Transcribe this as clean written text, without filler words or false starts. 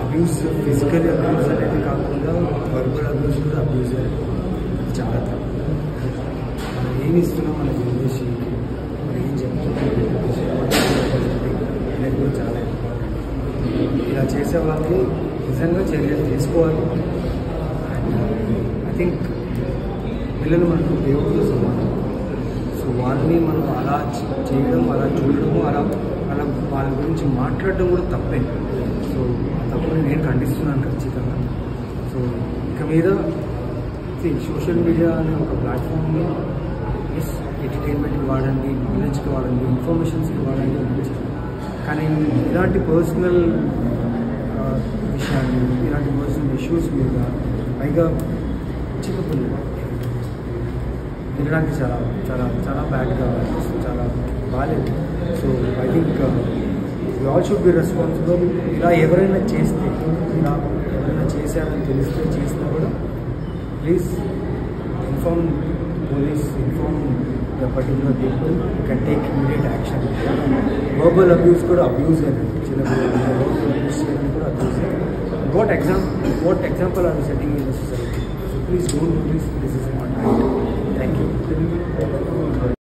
Abuse physical abuse అనేది కాకుండా verbal abuse కూడా అబ్యూస్ చాలా తప్పు. మనం ఏమి ఇస్తున్నాం మన జనరేషన్కి, మనం ఏం చెప్తున్నాం అనేది కూడా చాలా ఇంపార్టెంట్. ఇలా చేసే వాళ్ళని నిజంగా చర్యలు తీసుకోవాలి. అండ్ ఐ థింక్ పిల్లలు మనకు దేవుడితో సమానం. సో వాళ్ళని మనం అలా చేయడం, అలా చూడడము, అలా వాళ్ళ గురించి మాట్లాడడం కూడా తప్పే. సో ఆ తప్పుని నేను ఖండిస్తున్నాను ఖచ్చితంగా. సో ఇక మీద సోషల్ మీడియా అనే ఒక ప్లాట్ఫామ్ని ఎంటర్టైన్మెంట్కి వాడండి, నాలెడ్జ్కి వాడండి, ఇన్ఫర్మేషన్స్కి వాడండి మంచిది. కానీ ఇలాంటి పర్సనల్ విషయాలు, ఇలాంటి పర్సనల్ ఇష్యూస్ మీద పైగా చిన్నపిల్లలు వినడానికి చాలా చాలా చాలా బ్యాడ్గా, చాలా బాగాలేదు. So I think we all should be responsible. ఇలా ఎవరైనా చేస్తే, ఇలా ఎవరైనా చేశారని తెలిస్తే చేసినా కూడా please inform police, inform the particular people, can take immediate action. Verbal abuse కూడా అబ్యూస్ అయినండి, చిన్నపిల్లలు వర్బల్ అబ్యూస్ చేయడం కూడా అబ్యూస్ అయ్యింది. What example are you setting in the society? So please don't do this. This is not right. Thank you.